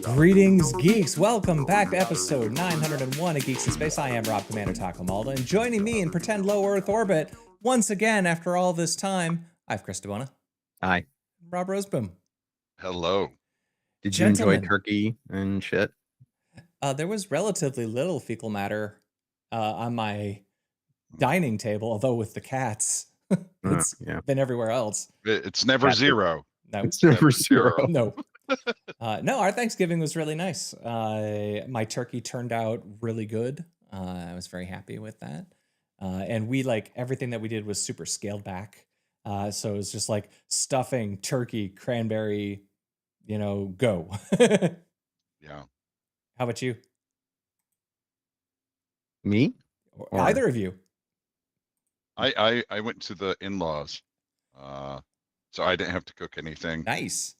Greetings, geeks. Welcome back to episode 901 of Geeks in Space. I am Rob Commander Taklamalda, and joining me in pretend low Earth orbit once again after all this time, I have Chris DeBona. Hi. Rob Roseboom. Hello. Did you enjoy turkey and shit? There was relatively little fecal matter on my dining table, although with the cats, it's been everywhere else. It's never zero. No, it's never zero. No. No, our Thanksgiving was really nice. My turkey turned out really good. I was very happy with that. And we everything that we did was super scaled back. So it was just like stuffing, turkey, cranberry, go. Yeah. How about you? Me? Or either of you? I went to the in-laws, so I didn't have to cook anything. Nice.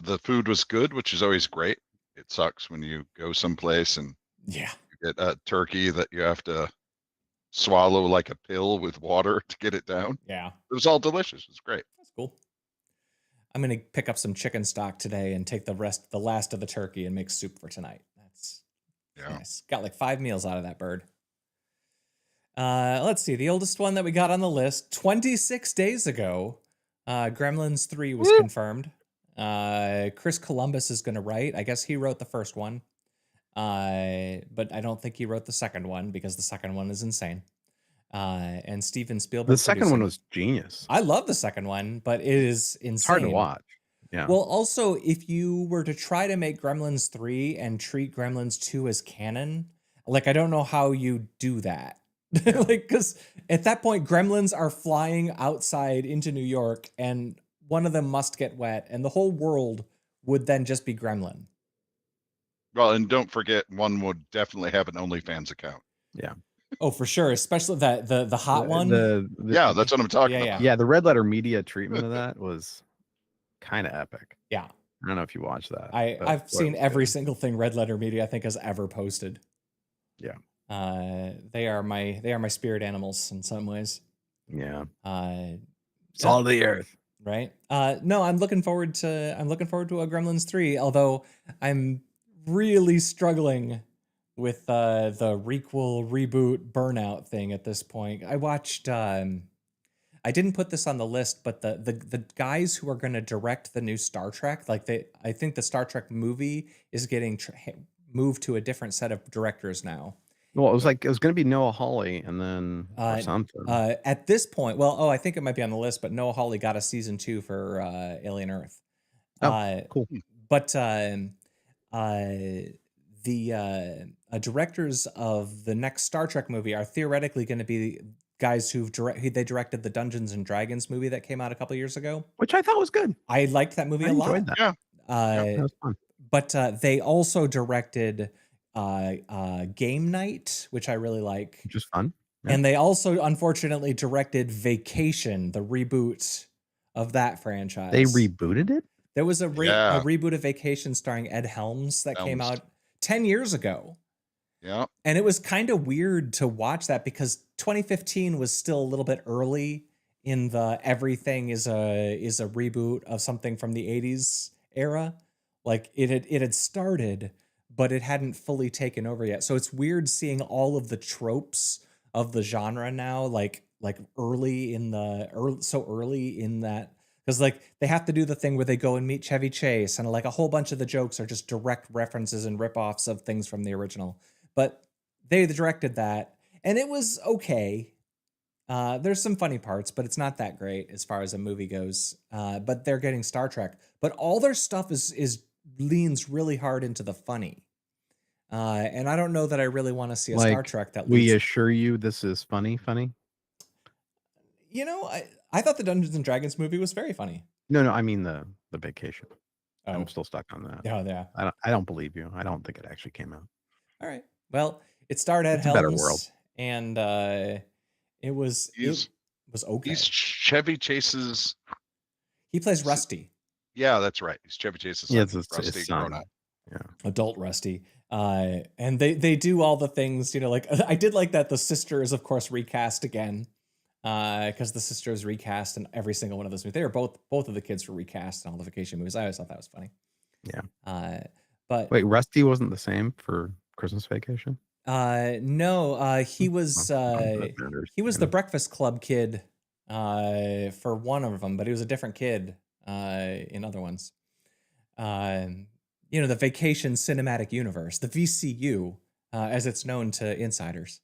The food was good, which is always great. It sucks when you go someplace and you get a turkey that you have to swallow like a pill with water to get it down. Yeah. It was all delicious. It was great. That's cool. I'm going to pick up some chicken stock today and take the last of the turkey and make soup for tonight. That's nice. Got 5 meals out of that bird. Let's see. The oldest one that we got on the list, 26 days ago, Gremlins 3 was confirmed. Chris Columbus is going to write. I guess he wrote the first one. But I don't think he wrote the second one because the second one is insane. And Steven Spielberg. The second one was genius. I love the second one, but it is insane. It's hard to watch. Yeah. Well, also, if you were to try to make Gremlins 3 and treat Gremlins 2 as canon, I don't know how you do that. Because at that point, Gremlins are flying outside into New York and one of them must get wet and the whole world would then just be Gremlin. Well, and don't forget, one would definitely have an OnlyFans account. Yeah. Oh, for sure. Especially the hot one. Yeah, that's what I'm talking about. Yeah, the Red Letter Media treatment of that was kind of epic. Yeah. I don't know if you watched that. I've seen every single thing Red Letter Media I think has ever posted. Yeah. They are my spirit animals in some ways. Yeah. Salt of the earth. Right. No, I'm looking forward to a Gremlins 3, although I'm really struggling with the requel reboot burnout thing at this point. I watched I didn't put this on the list, but the guys who are going to direct the new Star Trek, I think the Star Trek movie is getting moved to a different set of directors now. Well, it was going to be Noah Hawley and then or something. At this point, I think it might be on the list, but Noah Hawley got a season 2 for Alien Earth. Cool. But the directors of the next Star Trek movie are theoretically going to be guys who directed the Dungeons and Dragons movie that came out a couple years ago, which I thought was good. I liked that movie a lot. That. Yeah. That was fun. But they also directed Game Night, which I really like, which is fun. Yeah. And they also unfortunately directed Vacation, the reboot of that franchise. They rebooted it? There was a reboot of Vacation starring Ed Helms that came out 10 years ago. Yeah. And it was kind of weird to watch that because 2015 was still a little bit early in the everything is a reboot of something from the 80s era. It had started, but it hadn't fully taken over yet. So it's weird seeing all of the tropes of the genre now, early in that, because they have to do the thing where they go and meet Chevy Chase, and a whole bunch of the jokes are just direct references and ripoffs of things from the original. But they directed that, and it was okay. There's some funny parts, but it's not that great as far as a movie goes. But they're getting Star Trek, but all their stuff is leans really hard into the funny. And I don't know that I really want to see a Star Trek that we assure you this is funny. I thought the Dungeons and Dragons movie was very funny. No, I mean the Vacation. Oh. I'm still stuck on that. Oh, yeah. I don't believe you. I don't think it actually came out. All right. Well, it starred Ed Helms. Better world. And it was okay. He's Chevy Chase's. He plays Rusty. Yeah, that's right. He's Chevy Chase's son. Yeah, it's Rusty grown up. Yeah. Adult Rusty. And they do all the things, I did like that the sister is of course recast again. because the sisters recast in every single one of those movies. They were both of the kids were recast in all the vacation movies. I always thought that was funny. Yeah. But wait, Rusty wasn't the same for Christmas Vacation? no, he was Matters, the Breakfast Club kid for one of them, but he was a different kid in other ones. The Vacation Cinematic Universe, the VCU, as it's known to insiders.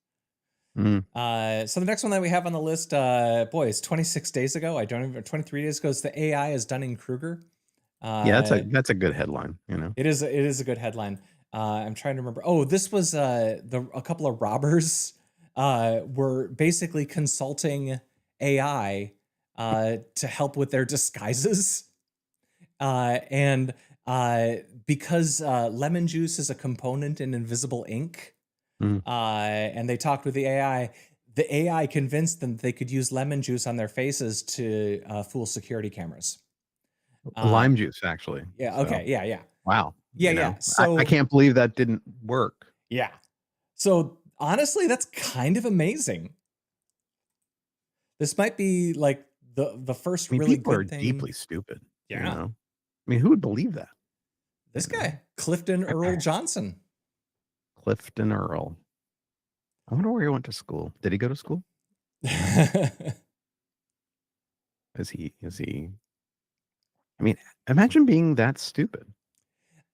So the next one that we have on the list, boy, it's 26 days ago. 23 days ago. It's the AI is Dunning Kruger. Yeah, that's a good headline. It is a good headline. I'm trying to remember. Oh, this was a couple of robbers were basically consulting AI to help with their disguises, and because lemon juice is a component in invisible ink. And they talked with the AI. The AI convinced them they could use lemon juice on their faces to fool security cameras. Lime juice, actually. Yeah. So, Okay. Yeah. wow. Yeah. So I can't believe that didn't work. Yeah. So honestly, that's kind of amazing. This might be like the first really people good are thing. deeply stupid. Yeah. Who would believe that? This guy, Clifton Earl Johnson. Clifton Earl. I wonder where he went to school. Did he go to school? Is he? I mean, imagine being that stupid.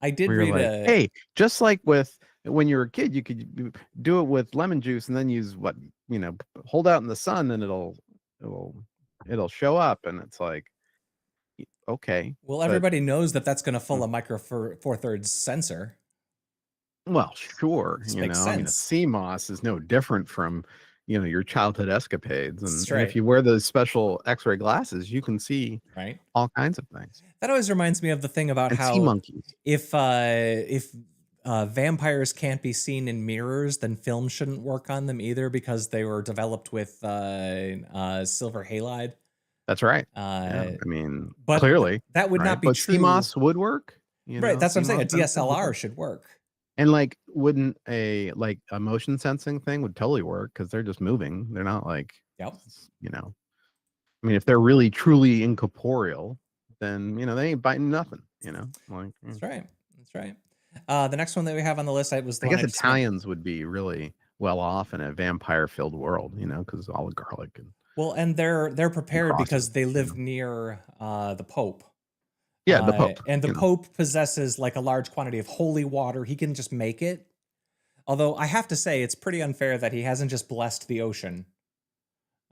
I did read hey, just like with when you were a kid, you could do it with lemon juice and then use hold out in the sun and it'll show up, and it's like, okay. Well, everybody knows that's going to fill a Micro Four Thirds sensor. Well, sure. This makes sense. I mean, a CMOS is no different from, your childhood escapades. And right. if you wear those special X-ray glasses, you can see all kinds of things. That always reminds me of the thing about how sea monkeys. If vampires can't be seen in mirrors, then film shouldn't work on them either because they were developed with silver halide. That's right. I mean, but clearly that would not be true. CMOS would work. Right. That's what I'm saying. A DSLR should work. And wouldn't a motion sensing thing would totally work because they're just moving. They're not I mean, if they're really truly incorporeal, then they ain't biting nothing. That's right. The next one that we have on the list was I guess Italians would be really well off in a vampire-filled world, because all the garlic and they're prepared because they live near the Pope. Yeah, the Pope. And the Pope possesses a large quantity of holy water. He can just make it. Although I have to say, it's pretty unfair that he hasn't just blessed the ocean,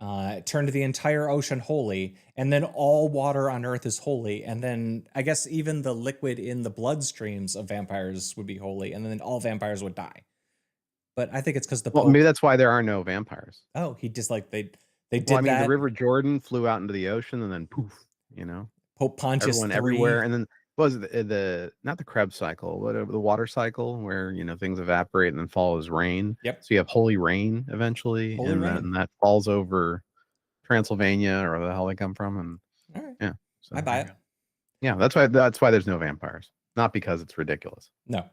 turned the entire ocean holy, and then all water on Earth is holy. And then I guess even the liquid in the bloodstreams of vampires would be holy, and then all vampires would die. But I think it's because the Pope... maybe that's why there are no vampires. Oh, he just they did that. The River Jordan flew out into the ocean and then poof, Pope Pontius everyone everywhere, and then what was the not the Krebs cycle, whatever, the water cycle where things evaporate and then fall as rain. Yep. So you have holy rain eventually, then that falls over Transylvania or where the hell they come from, and all right. Yeah, so I buy it. Yeah, that's why there's no vampires, not because it's ridiculous. No.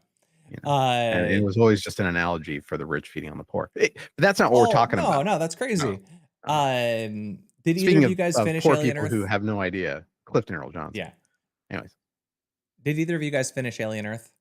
And it was always just an analogy for the rich feeding on the poor. But that's not what we're talking about. No, that's crazy. No. Did either of you guys finish poor Alien people Earth? who have no idea? Clifton Earl Johnson. Yeah. Anyways. Did either of you guys finish Alien Earth?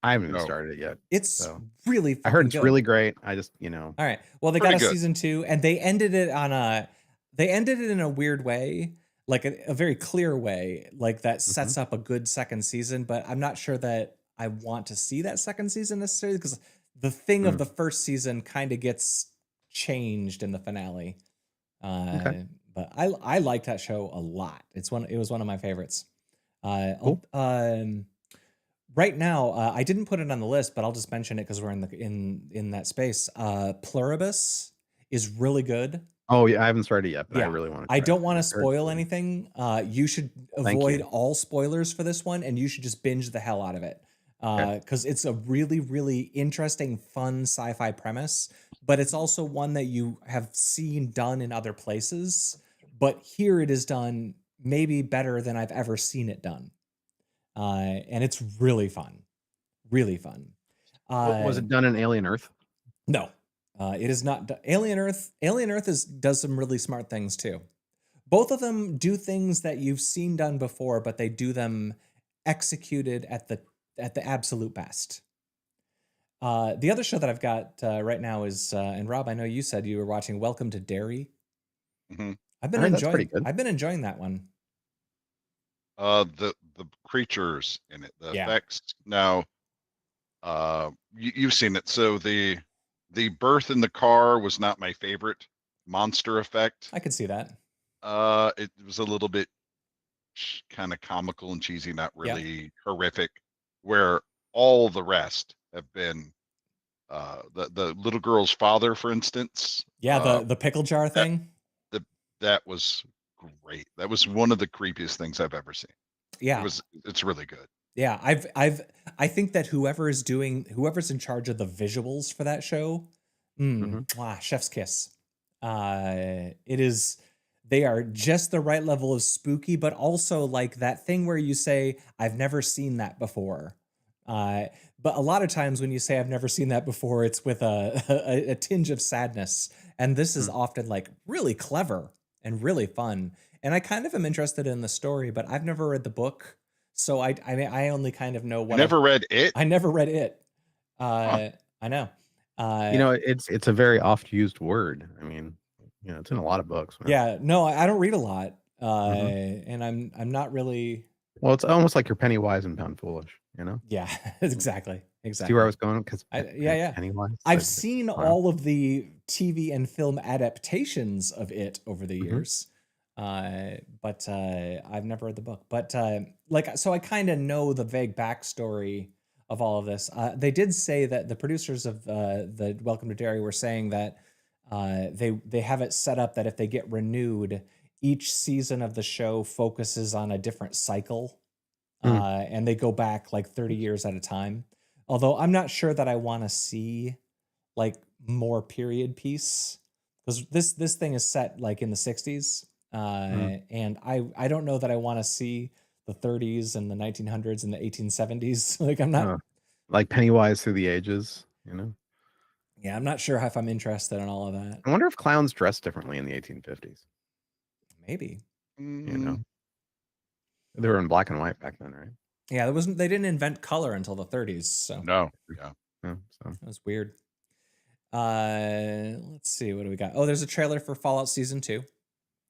I haven't even started it yet. It's really I heard it's good. really great. I just, All right. Well, they got a season 2, and they ended it in a weird way, like a very clear way, that sets up a good second season, but I'm not sure that I want to see that second season necessarily, because the thing of the first season kind of gets changed in the finale. But I like that show a lot. It was one of my favorites. Cool. Right now, I didn't put it on the list, but I'll just mention it because we're in that space. Pluribus is really good. Oh yeah, I haven't started yet, but I really want to. I don't want to spoil anything. You should avoid all spoilers for this one, and you should just binge the hell out of it. Because it's a really, really interesting, fun sci-fi premise, but it's also one that you have seen done in other places, but here it is done maybe better than I've ever seen it done. And it's really fun. Really fun. Was it done in Alien Earth? No. It is not Alien Earth. Alien Earth does some really smart things too. Both of them do things that you've seen done before, but they do them executed at the absolute best. The other show that I've got right now is, and Rob, I know you said you were watching Welcome to Derry. Mhm. I've I been heard that's pretty enjoying. good. I've been enjoying that one. The creatures in it, the Yeah. effects. Now, you've seen it. So the birth in the car was not my favorite monster effect. I could see that. It was a little bit kind of comical and cheesy, not really horrific. Where all the rest have been, the little girl's father, for instance. Yeah, the pickle jar thing. That was great. That was one of the creepiest things I've ever seen. Yeah. It's really good. Yeah, I think that whoever's in charge of the visuals for that show, chef's kiss. They are just the right level of spooky, but also like that thing where you say, I've never seen that before. But a lot of times when you say I've never seen that before, it's with a tinge of sadness. And this is often like really clever and really fun. And I kind of am interested in the story, but I've never read the book. So I mean, I only kind of know what. You never read it? I never read it. Huh. I know. It's a very oft used word. I mean, it's in a lot of books. Man. Yeah, no, I don't read a lot, and I'm not really. Well, it's almost like you're penny wise and pound foolish. Yeah, exactly. See where I was going? Because Pennywise. I've seen all of the TV and film adaptations of it over the years. But I've never read the book. But so I kind of know the vague backstory of all of this. They did say that the producers of the Welcome to Derry were saying that they have it set up that if they get renewed, each season of the show focuses on a different cycle, and they go back like 30 years at a time. Although I'm not sure that I want to see like more period piece, because this thing is set like in the 60s. And I don't know that I want to see the 30s and the 1900s and the 1870s. Like I'm not like Pennywise through the ages, Yeah, I'm not sure if I'm interested in all of that. I wonder if clowns dressed differently in the 1850s. Maybe. They were in black and white back then, right? Yeah, they didn't invent color until the 30s, so no. So that was weird. Let's see, what do we got? Oh, there's a trailer for Fallout Season 2.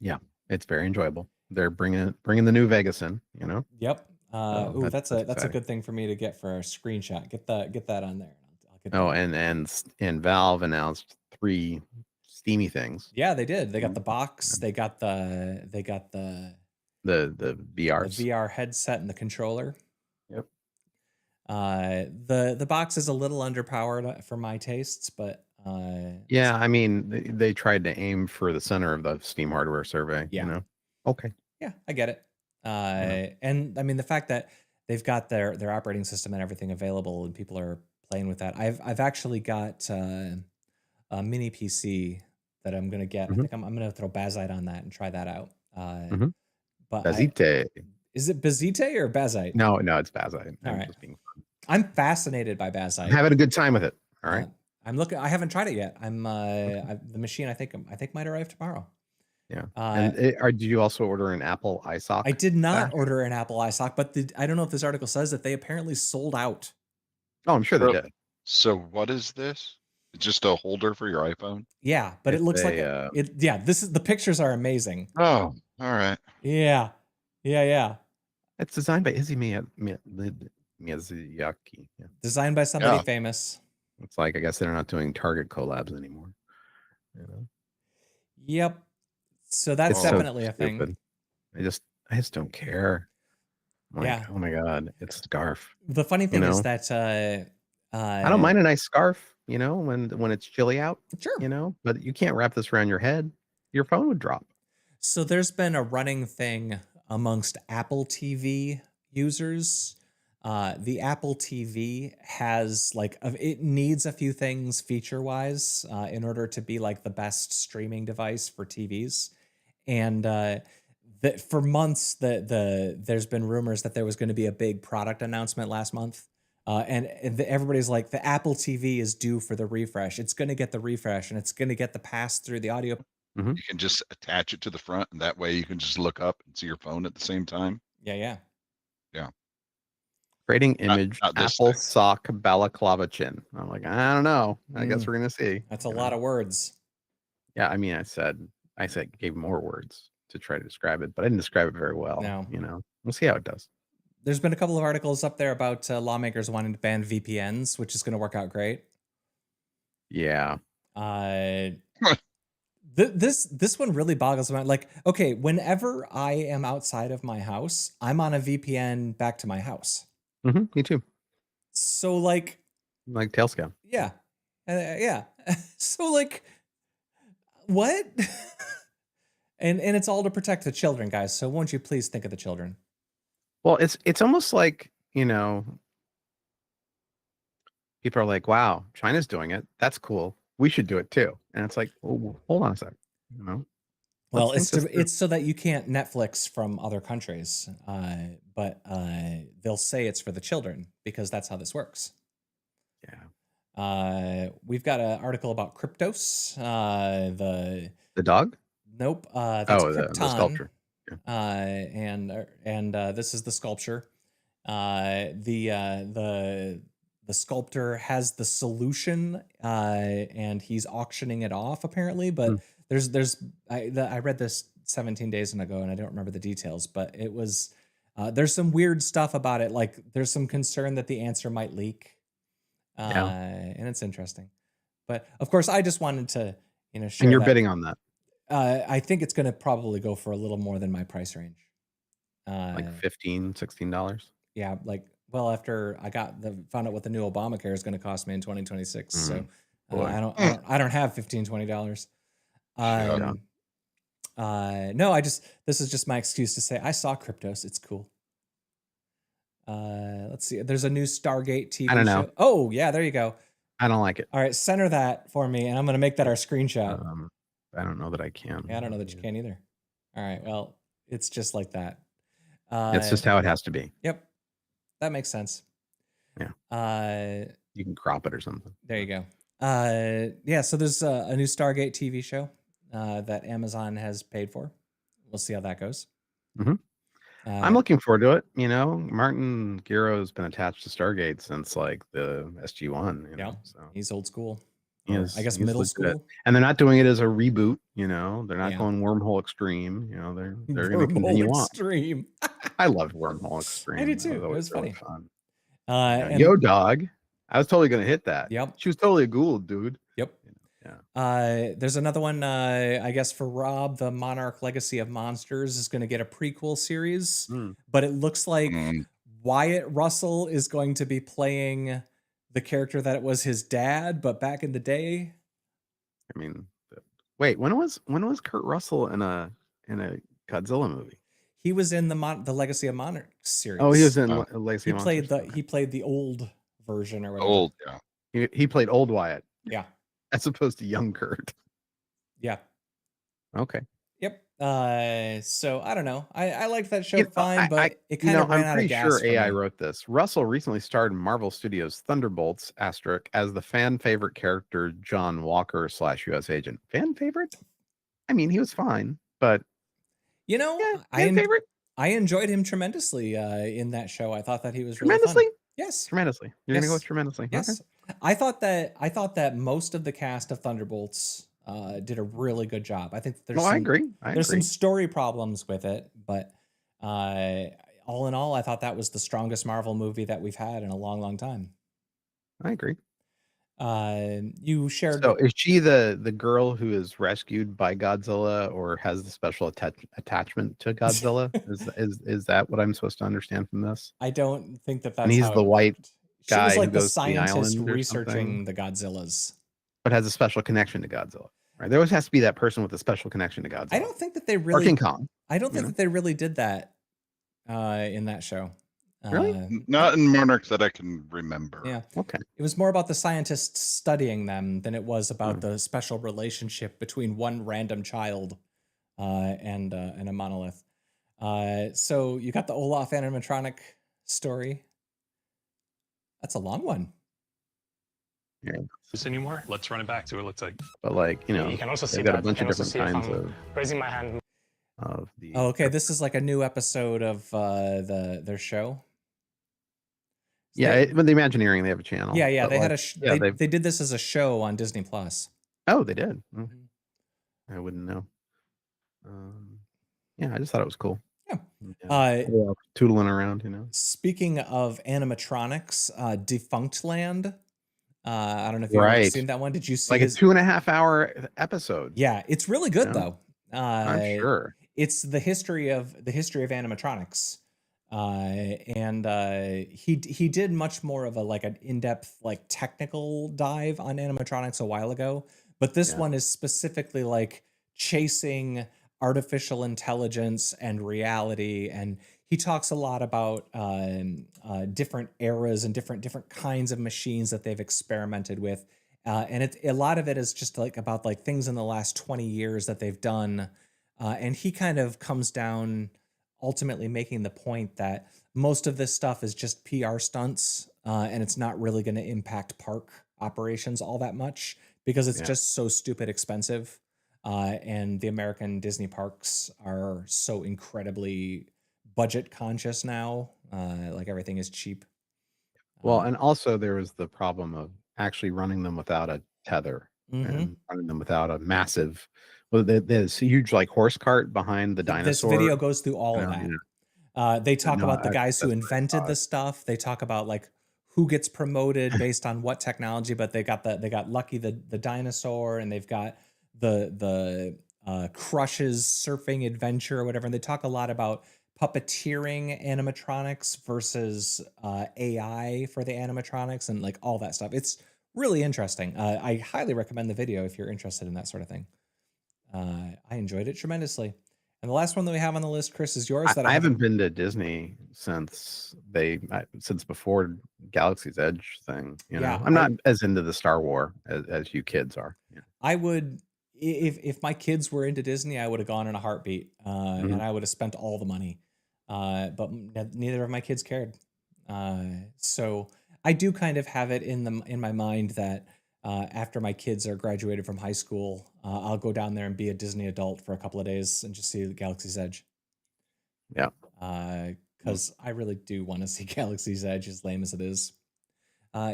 Yeah, it's very enjoyable. They're bringing the new Vegas in, Yep. That's a good thing for me to get for a screenshot. Get that on there. I'll get that. And Valve announced 3 steamy things. Yeah, they did. They got the box. They got the VRs. The VR headset and the controller. Yep. The box is a little underpowered for my tastes, but yeah, I mean they tried to aim for the center of the Steam hardware survey. Yeah. Okay. Yeah, I get it. And I mean the fact that they've got their operating system and everything available and people are playing with that. I've actually got a mini PC that I'm gonna get. I think I'm gonna throw Bazite on that and try that out. But Bazite. Is it Bazite or Bazite? No, it's Bazite. All right. Just being fun. I'm fascinated by Bazite. I'm having a good time with it. All right. I'm looking. I haven't tried it yet. The machine I think might arrive tomorrow. Yeah. Did you also order an Apple iSock? I did not order an Apple iSock, but I don't know if this article says that they apparently sold out. Oh, I'm sure they did. So what is this? It's just a holder for your iPhone? Yeah, but it looks like it. Yeah, the pictures are amazing. Oh, all right. Yeah. It's designed by Izzy Miyazaki. Yeah. Designed by somebody famous. It's like I guess they're not doing Target collabs anymore. Yep. So that's definitely a thing. I just don't care. Yeah. Oh my god, it's a scarf. The funny thing is that I don't mind a nice scarf, when it's chilly out. Sure. But you can't wrap this around your head. Your phone would drop. So there's been a running thing amongst Apple TV users. The Apple TV has it needs a few things feature wise in order to be like the best streaming device for TVs. And that for months there's been rumors that there was going to be a big product announcement last month And everybody's like, the Apple TV is due for the refresh. It's going to get the refresh, and it's going to get the pass through the audio. Mhm. You can just attach it to the front, and that way you can just look up and see your phone at the same time. Yeah. Creating image, not this Apple thing. sock balaclava chin. I'm like, I don't know. I guess we're gonna see. That's a you lot know? of words. Yeah, I mean, I said gave more words to try to describe it, but I didn't describe it very well. No. We'll see how it does. There's been a couple of articles up there about lawmakers wanting to ban VPNs, which is going to work out great. Yeah. This one really boggles my mind. Like, okay, whenever I am outside of my house, I'm on a VPN back to my house. Me too. So like Tailscale. Yeah. Yeah. So like, what? and it's all to protect the children, guys. So won't you please think of the children? Well, it's almost like, people are like, wow, China's doing it. That's cool. We should do it too. And it's like, oh, hold on a sec. Well, it's so that you can't Netflix from other countries, but they'll say it's for the children because that's how this works. Yeah. We've got an article about Kryptos. The dog? Nope. That's Krypton. The sculpture. Yeah. And this is the sculpture. The sculptor has the solution, and he's auctioning it off apparently. But I read this 17 days ago, and I don't remember the details. But it was there's some weird stuff about it. Like there's some concern that the answer might leak. And it's interesting. But of course, I just wanted to share. And you're bidding on that. I think it's going to probably go for a little more than my price range. Like $15, $16. Yeah, after I found out what the new Obamacare is going to cost me in 2026. So I don't have $15, $20. No, this is just my excuse to say I saw Kryptos. It's cool. Let's see. There's a new Stargate TV show. I don't know. Oh yeah, there you go. I don't like it. All right, center that for me, and I'm going to make that our screenshot. I don't know that I can. Yeah, I don't know that you can either. All right, well, it's just like that. It's just how it has to be. Yep, that makes sense. Yeah. You can crop it or something. There you go. Yeah, so there's a new Stargate TV show that Amazon has paid for. We'll see how that goes. I'm looking forward to it. Martin Giro's been attached to Stargate since like the SG-1. So he's old school. I guess middle school. And they're not doing it as a reboot. They're not going Wormhole Extreme. They're going to continue Extreme. on. I loved Wormhole Extreme. I did too. It was really funny. Fun. Yo Dog. I was totally going to hit that. Yep. She was totally a ghoul, dude. Yep. Yeah. There's another one, I guess, for Rob. The Monarch Legacy of Monsters is going to get a prequel series, but it looks like Wyatt Russell is going to be playing the character that it was his dad, but back in the day. I mean, wait, when was Kurt Russell in a Godzilla movie? He was in the Legacy of Monarch series. Oh, he was in Legacy of Monsters. He played the old version or whatever. Old, yeah. He played old Wyatt. Yeah. As opposed to young Kurt. Yeah. Okay. Yep. So I don't know. I liked that show fine, but it kind of ran out of gas. I'm pretty sure AI wrote this. Russell recently starred in Marvel Studios' Thunderbolts asterisk as the fan favorite character John Walker / U.S. agent. Fan favorite? I mean, he was fine, but favorite. I enjoyed him tremendously in that show. I thought that he was tremendously. Really fun. Yes, tremendously. You're gonna go with tremendously. Yes, okay. I thought that most of the cast of Thunderbolts did a really good job. I think that I agree. There's some story problems with it, but all in all, I thought that was the strongest Marvel movie that we've had in a long, long time. I agree. You shared. So is she the girl who is rescued by Godzilla or has the special attachment to Godzilla? is that what I'm supposed to understand from this? I don't think that's. And he's the white guy. She was like who the goes scientist to the researching the Godzillas, but has a special connection to Godzilla. Right? There always has to be that person with a special connection to Godzilla. I don't think that they really. Or King Kong. I don't think that they really did that in that show. Really? Not in Monarch that I can remember. Yeah. Okay. It was more about the scientists studying them than it was about the special relationship between one random child and a monolith. So you got the Olaf animatronic story. That's a long one. Yeah. This anymore? Let's run it back to what it looks like. But like, you know, You can also see they've got a that. bunch You of can also different see if kinds I'm raising my hand. of the. Oh, okay. This is like a new episode of their show. Yeah, with the Imagineering, they have a channel. Yeah. But They like, had a they did this as a show on Disney Plus. Oh, they did. I wouldn't know. Yeah, I just thought it was cool. Yeah. Tootling around, you know. Speaking of animatronics, Defunct Land. I don't know if you've ever seen that one. Did you see like a 2.5 hour episode? Yeah, it's really good though. I'm sure. It's the history of animatronics. And he did much more of an in-depth like technical dive on animatronics a while ago, but this one is specifically like chasing artificial intelligence and reality, and he talks a lot about different eras and different kinds of machines that they've experimented with, and a lot of it is just like about like things in the last 20 years that they've done, and he kind of comes down ultimately making the point that most of this stuff is just PR stunts, and it's not really going to impact park operations all that much because it's just so stupid expensive. And the American Disney parks are so incredibly budget conscious now. Like everything is cheap. Well, and also there was the problem of actually running them without a tether and running them without a massive. Well, there's a huge like horse cart behind the dinosaur. This video goes through all of that. They talk about the guys who invented the stuff. They talk about like who gets promoted based on what technology, but they got Lucky the dinosaur, and they've got the Crushes surfing adventure or whatever. And they talk a lot about puppeteering animatronics versus AI for the animatronics and like all that stuff. It's really interesting. I highly recommend the video if you're interested in that sort of thing. I enjoyed it tremendously. And the last one that we have on the list, Chris, is yours. I haven't been to Disney since before Galaxy's Edge thing. You know, I'm not as into the Star Wars as you kids are. Yeah. I would, if my kids were into Disney, I would have gone in a heartbeat, and I would have spent all the money. But neither of my kids cared. So I do kind of have it in my mind that after my kids are graduated from high school, I'll go down there and be a Disney adult for a couple of days and just see the Galaxy's Edge. Yeah. Because I really do want to see Galaxy's Edge, as lame as it is.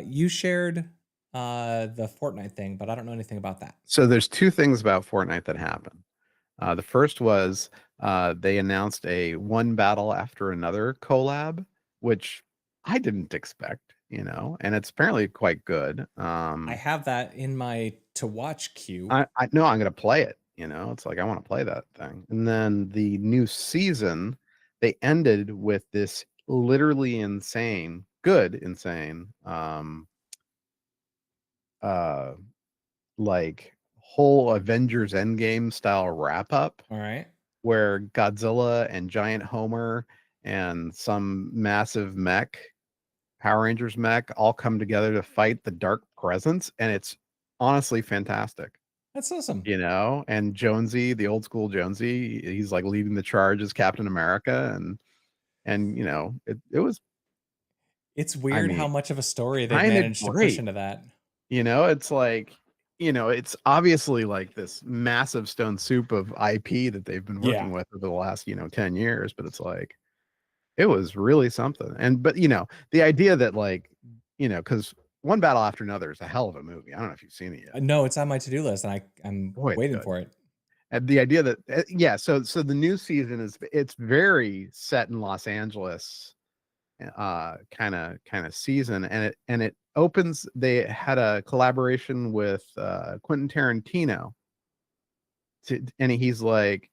You shared the Fortnite thing, but I don't know anything about that. So there's two things about Fortnite that happened. The first was they announced a one battle after another collab, which I didn't expect. You know, and it's apparently quite good. I have that in my to watch queue. I know I'm gonna play it. You know, it's like I want to play that thing. And then the new season, they ended with this literally insane, like whole Avengers Endgame style wrap up. All right. Where Godzilla and Giant Homer and some massive mech. Power Rangers mech all come together to fight the Dark Presence, and it's honestly fantastic. That's awesome. You know, and Jonesy, the old school Jonesy, he's like leading the charge as Captain America, and you know, it was. It's weird how much of a story they managed to push into that. You know, it's like, you know, it's obviously like this massive stone soup of IP that they've been working with over the last 10 years, but it's like. It was really something. But you know, the idea that like, you know, because one battle after another is a hell of a movie. I don't know if you've seen it yet. No, it's on my to-do list, and I'm waiting for it. And the idea that so the new season it's very set in Los Angeles, kind of season, and it opens. They had a collaboration with Quentin Tarantino, and he's like,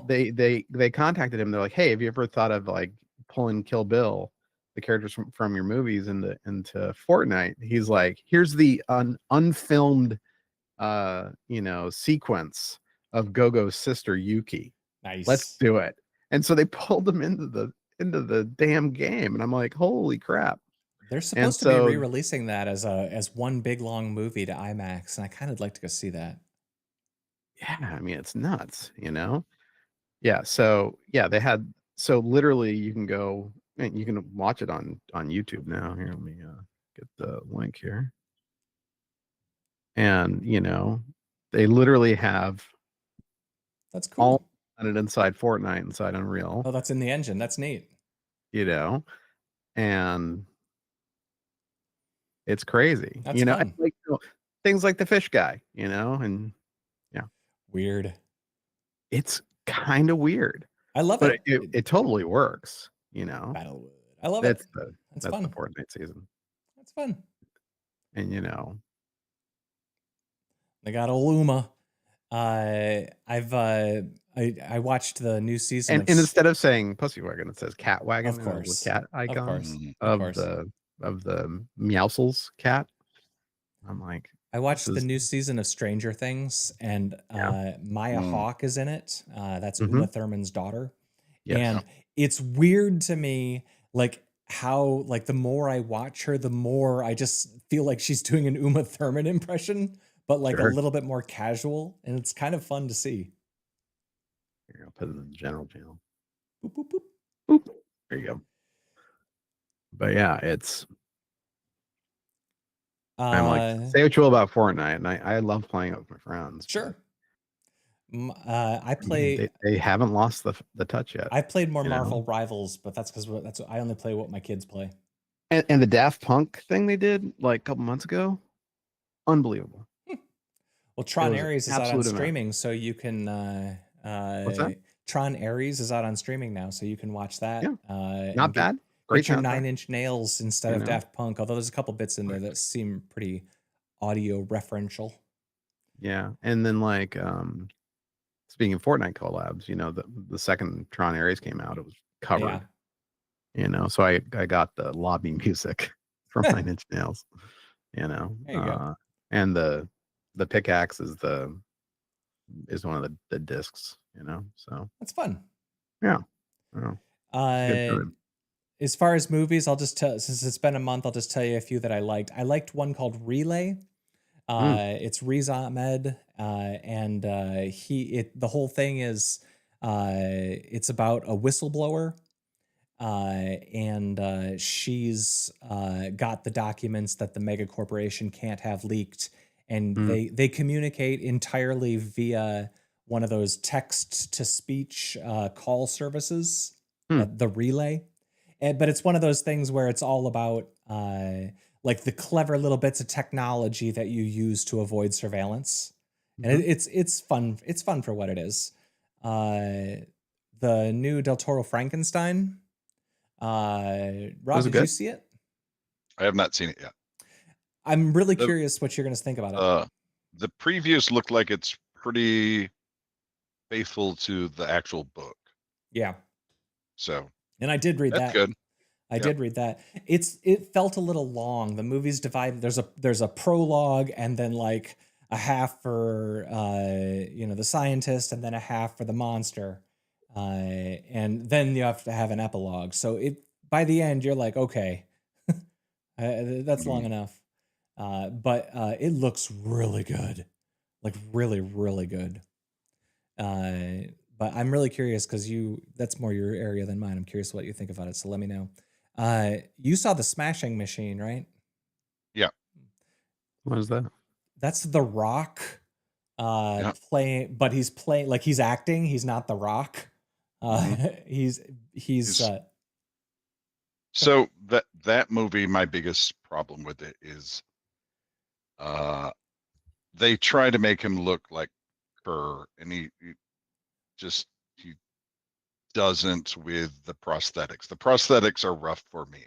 they contacted him. They're like, hey, have you ever thought of like pulling Kill Bill, the characters from your movies into Fortnite? He's like, here's the unfilmed sequence of Gogo's sister Yuki. Nice. Let's do it. And so they pulled them into the damn game, and I'm like, holy crap. They're supposed to be re-releasing that as one big long movie to IMAX, and I kind of like to go see that. Yeah, I mean, it's nuts, you know. Yeah, so they had. So literally, you can go and you can watch it on YouTube now. Here, let me get the link here. And, you know, they literally have That's cool. all on it inside Fortnite, inside Unreal. Oh, that's in the engine. That's neat. You know, and it's crazy. That's you know, fun. like things like the fish guy, you know, and yeah. Weird. It's kind of weird. I love but it. It totally works, you know. Battlewood. I love That's it. that's fun. the Fortnite season. That's fun. And you know, they got Oluma. I watched the new season and instead of saying pussy wagon, it says cat wagon. Of course. With cat icon Of course. of the Meowsles cat. I'm like, I watched the new season of Stranger Things, and Maya Hawke is in it. That's Uma Thurman's daughter. Yes. And it's weird to me, like how like the more I watch her, the more I just feel like she's doing an Uma Thurman impression, but like a little bit more casual, and it's kind of fun to see. Here, I'll put it in the general channel. Boop, boop, boop. Boop. There you go. But yeah, it's I'm like, say what you will about Fortnite, and I love playing it with my friends. Sure. I play. They haven't lost the touch yet. I played more Marvel Rivals, but that's because I only play what my kids play. And the Daft Punk thing they did like a couple months ago, unbelievable. Well, Tron Ares is out on streaming, so you can. What's that? Tron Ares is out on streaming now, so you can watch that. Yeah. Not bad. Great. Your 9 Inch Nails instead of Daft Punk, although there's a couple bits in there that seem pretty audio referential. Yeah, and then like speaking of Fortnite collabs, you know, the second Tron Ares came out, it was covered. Yeah. You know, so I got the lobby music from 9 Inch Nails. You know, there you go. And the pickaxe is one of the discs. You know, so that's fun. Yeah. As far as movies, I'll just tell, since it's been a month, I'll just tell you a few that I liked. I liked one called Relay. It's Riz Ahmed, and the whole thing is it's about a whistleblower, and she's got the documents that the mega corporation can't have leaked, and they communicate entirely via one of those text to speech call services, the Relay. But it's one of those things where it's all about like the clever little bits of technology that you use to avoid surveillance. And it's fun. It's fun for what it is. The new Del Toro Frankenstein. Rob, did you see it? I have not seen it yet. I'm really curious what you're going to think about it. The previews look like it's pretty faithful to the actual book. Yeah. So. And I did read that. That's good. I did read that. It felt a little long. The movie's divided. There's a prologue, and then like a half for the scientist, and then a half for the monster, and then you have to have an epilogue. So by the end you're like, okay, that's long enough. But it looks really good, like really, really good. But I'm really curious because that's more your area than mine. I'm curious what you think about it. So let me know. You saw the Smashing Machine, right? Yeah. What is that? That's The Rock playing, but he's playing like he's acting. He's not The Rock. He's so that movie, my biggest problem with it is they try to make him look like her, and he doesn't with the prosthetics. The prosthetics are rough for me.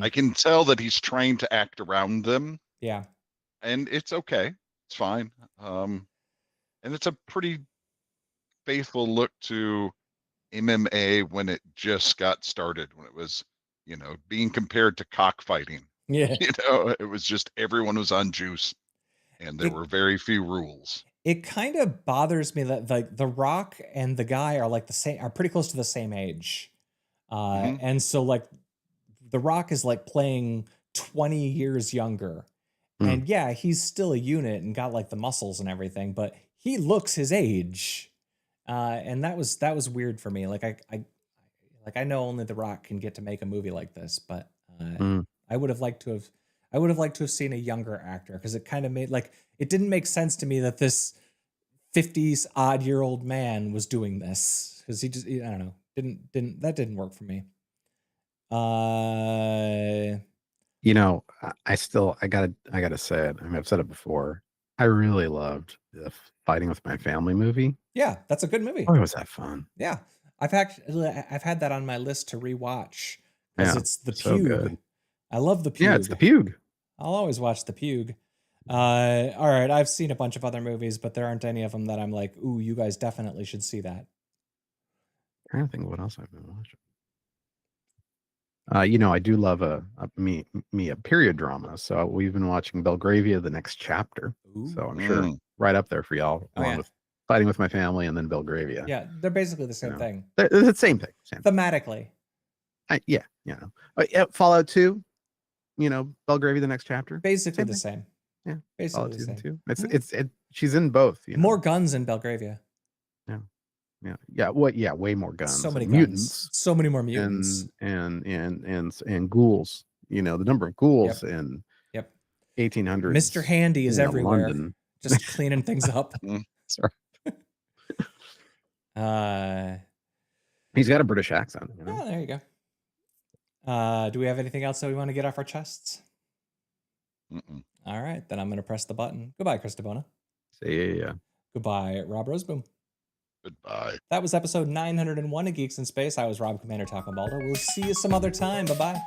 I can tell that he's trying to act around them. Yeah. And it's okay. It's fine. And it's a pretty faithful look to MMA when it just got started, when it was, being compared to cockfighting. Yeah. It was just everyone was on juice and there were very few rules. It kind of bothers me that like The Rock and the guy are like are pretty close to the same age. And so like The Rock is like playing 20 years younger. And yeah, he's still a unit and got like the muscles and everything, but he looks his age. And that was weird for me. Like I know only The Rock can get to make a movie like this, but I would have liked to have I would have liked to have seen a younger actor because it kind of made like it didn't make sense to me that this 50s odd year old man was doing this because I don't know, didn't work for me. You know, I gotta say it. I mean, I've said it before. I really loved the Fighting with My Family movie. Yeah, that's a good movie. Boy, was that fun. Yeah, I've had that on my list to rewatch because Yeah, it's the so Pug. good. I love the Pug. Yeah, it's the Pug. I'll always watch the Pug. All right, I've seen a bunch of other movies, but there aren't any of them that I'm like, ooh, you guys definitely should see that. I'm trying to think of what else I've been watching. You know, I do love a period drama. So we've been watching Belgravia: The Next Chapter. Ooh. So I'm sure right up there for y'all, along with Fighting with My Family and then Belgravia. Yeah, they're basically the same thing. They're the same thing. Thematically. Yeah, you know. Fallout 2, you know, Belgravia: The Next Chapter. Basically the same. Yeah, basically the same. Too. She's in both. You know? More guns in Belgravia. Yeah. Way more guns. So many mutants. So many more mutants. And ghouls. You know, the number of ghouls in 1800s. Mr. Handy is everywhere. London. Just cleaning things up. Sorry. He's got a British accent. You know? Oh, there you go. Do we have anything else that we want to get off our chests? All right, then I'm going to press the button. Goodbye, Chris DeBona. See ya. Goodbye, Rob Roseboom. Goodbye. That was episode 901 of Geeks in Space. I was Rob Commander Tacobaldo. We'll see you some other time. Bye-bye.